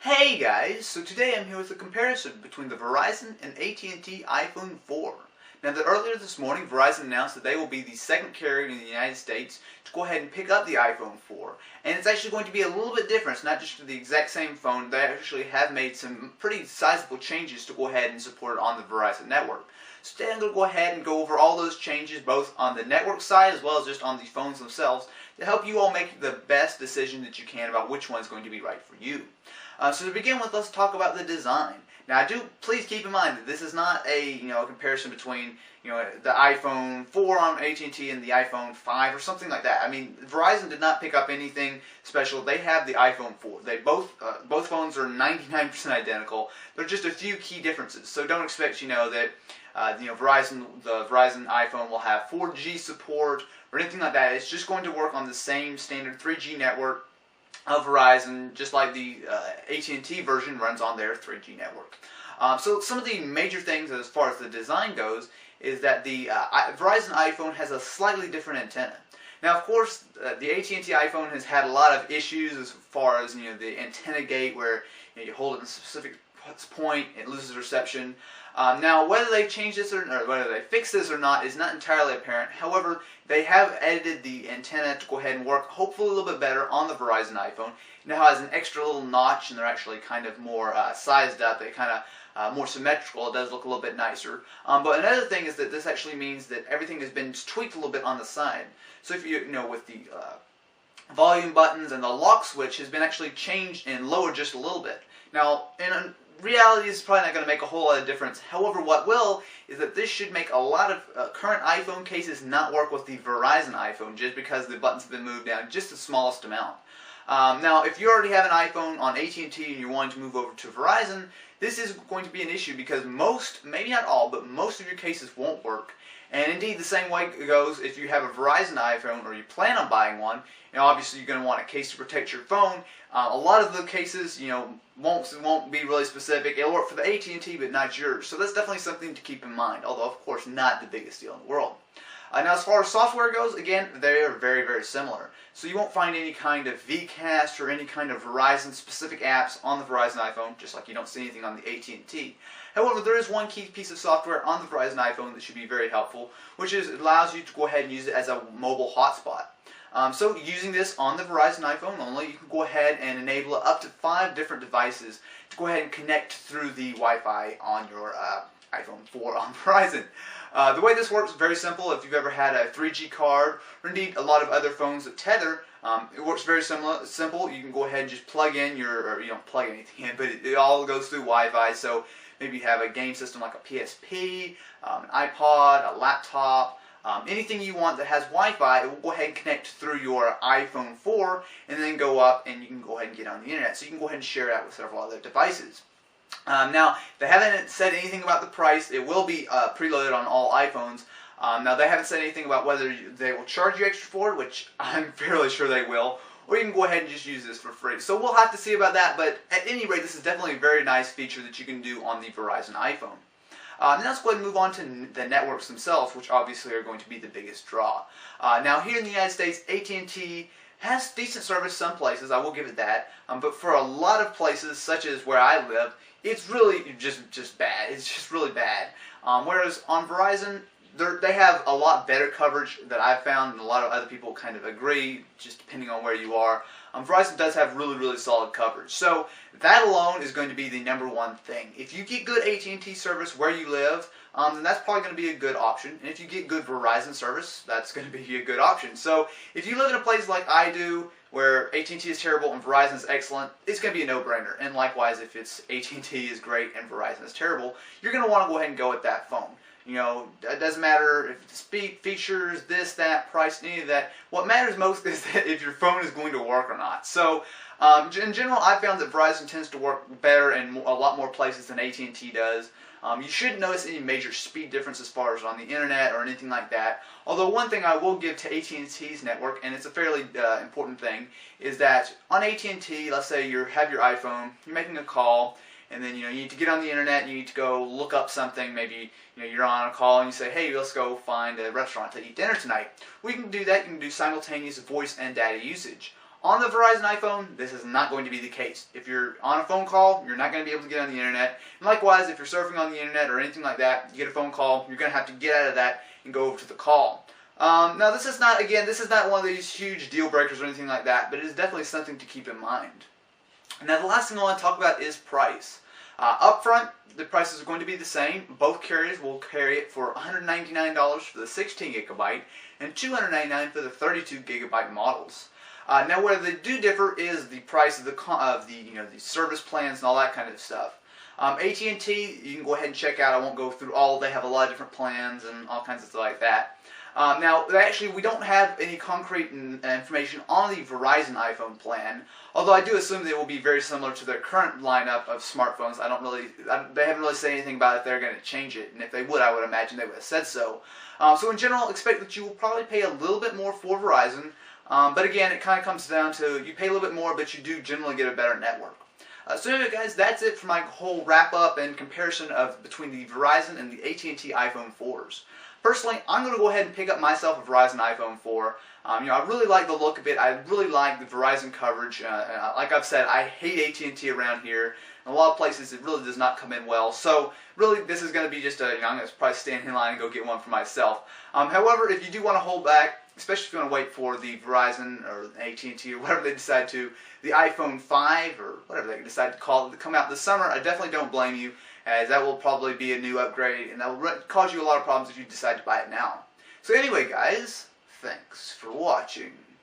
Hey guys, so today I'm here with a comparison between the Verizon and AT&T iPhone 4. Now earlier this morning Verizon announced that they will be the second carrier in the United States to go ahead and pick up the iPhone 4. And it's actually going to be a little bit different. It's not just the exact same phone. They actually have made some pretty sizable changes to go ahead and support it on the Verizon network. So today I'm going to go ahead and go over all those changes both on the network side as well as just on the phones themselves to help you all make the best decision that you can about which one is going to be right for you. So to begin with, let's talk about the design. Now, please keep in mind that this is not a comparison between the iPhone 4 on AT&T and the iPhone 5 or something like that. I mean, Verizon did not pick up anything special. They have the iPhone 4. They both phones are 99% identical. There are just a few key differences. So don't expect that the Verizon iPhone will have 4G support or anything like that. It's just going to work on the same standard 3G network of Verizon, just like the AT&T version runs on their 3G network. So some of the major things as far as the design goes is that the Verizon iPhone has a slightly different antenna. Now, of course, the AT&T iPhone has had a lot of issues as far as the Antennagate, where you hold it in a specific point, it loses reception. Now, whether they change this or whether they fix this or not is not entirely apparent. However, they have edited the antenna to go ahead and work hopefully a little bit better on the Verizon iPhone. It now has an extra little notch, and they're actually kind of more sized up. They kind of more symmetrical. It does look a little bit nicer. But another thing is that this actually means that everything has been tweaked a little bit on the side. So if you know with the volume buttons and the lock switch has been actually changed and lowered just a little bit. Now, in reality, it's probably not going to make a whole lot of difference. However, what will is that this should make a lot of current iPhone cases not work with the Verizon iPhone just because the buttons have been moved down just the smallest amount. Now, if you already have an iPhone on AT&T and you're wanting to move over to Verizon, this is going to be an issue because most, maybe not all, but most of your cases won't work. And indeed, the same way it goes if you have a Verizon iPhone or you plan on buying one. Obviously, you're going to want a case to protect your phone. A lot of the cases, won't be really specific. It'll work for the AT&T, but not yours. So that's definitely something to keep in mind. Although, of course, not the biggest deal in the world. Now, as far as software goes, again, they are very, very similar. So you won't find any kind of VCast or any kind of Verizon-specific apps on the Verizon iPhone, just like you don't see anything on the AT&T. However, there is one key piece of software on the Verizon iPhone that should be very helpful, which is it allows you to go ahead and use it as a mobile hotspot. So using this on the Verizon iPhone only, you can go ahead and enable up to 5 different devices to go ahead and connect through the Wi-Fi on your iPhone 4 on Verizon. The way this works is very simple. If you've ever had a 3G card, or indeed a lot of other phones that Tether, it works very simple. You can go ahead and just plug in or you don't plug anything in, but it all goes through Wi-Fi. So maybe you have a game system like a PSP, an iPod, a laptop, anything you want that has Wi-Fi, it will go ahead and connect through your iPhone 4 and then go up and you can go ahead and get on the internet. So you can go ahead and share it with several other devices. Now, they haven't said anything about the price. It will be preloaded on all iPhones. Now, they haven't said anything about whether they will charge you extra for it, which I'm fairly sure they will, or you can go ahead and just use this for free. So we'll have to see about that, but at any rate, this is definitely a very nice feature that you can do on the Verizon iPhone. Now let's go ahead and move on to the networks themselves, which obviously are going to be the biggest draw. Now, here in the United States, AT&T has decent service some places, I will give it that, but for a lot of places, such as where I live, it's really just bad. It's just really bad. Whereas on Verizon, they have a lot better coverage that I've found, and a lot of other people kind of agree, just depending on where you are. Verizon does have really, really solid coverage. So that alone is going to be the #1 thing. If you get good AT&T service where you live, then that's probably going to be a good option. And if you get good Verizon service, that's going to be a good option. So if you live in a place like I do, where AT&T is terrible and Verizon is excellent, it's going to be a no-brainer. And likewise, if it's AT&T is great and Verizon is terrible, you're going to want to go ahead and go with that phone. It doesn't matter if it's speed, features, this, that, price, any of that. What matters most is that if your phone is going to work or not. So, in general, I found that Verizon tends to work better in a lot more places than AT&T does. You shouldn't notice any major speed difference as far as on the internet or anything like that. Although one thing I will give to AT&T's network, and it's a fairly important thing, is that on AT&T, let's say you have your iPhone, you're making a call, and then you need to get on the internet, you need to go look up something, maybe you're on a call and you say, hey, let's go find a restaurant to eat dinner tonight. We can do that. You can do simultaneous voice and data usage. On the Verizon iPhone, this is not going to be the case. If you're on a phone call, you're not going to be able to get on the internet. And likewise, if you're surfing on the internet or anything like that, you get a phone call, you're going to have to get out of that and go over to the call. Now, this is not one of these huge deal breakers or anything like that, but it is definitely something to keep in mind. Now, the last thing I want to talk about is price. Upfront, the prices are going to be the same. Both carriers will carry it for $199 for the 16 gigabyte and $299 for the 32 gigabyte models. Now, where they do differ is the price of the service plans and all that kind of stuff. AT&T, you can go ahead and check out. I won't go through all. They have a lot of different plans and all kinds of stuff like that. Now, actually, we don't have any concrete information on the Verizon iPhone plan, although I do assume they will be very similar to their current lineup of smartphones. They haven't really said anything about if they're going to change it, and if they would, I would imagine they would have said so. So in general, expect that you will probably pay a little bit more for Verizon, but again, it kind of comes down to you pay a little bit more, but you do generally get a better network. So anyway, guys, that's it for my whole wrap-up and comparison between the Verizon and the AT&T iPhone 4s. Personally, I'm going to go ahead and pick up myself a Verizon iPhone 4. I really like the look of it. I really like the Verizon coverage. Like I've said, I hate AT&T around here. In a lot of places, it really does not come in well. So, really, this is going to be just I'm going to probably stand in line and go get one for myself. However, if you do want to hold back, especially if you want to wait for the Verizon or AT&T or whatever they decide to, the iPhone 5 or whatever they decide to call it, to come out this summer, I definitely don't blame you, as that will probably be a new upgrade, and that will cause you a lot of problems if you decide to buy it now. So anyway, guys, thanks for watching.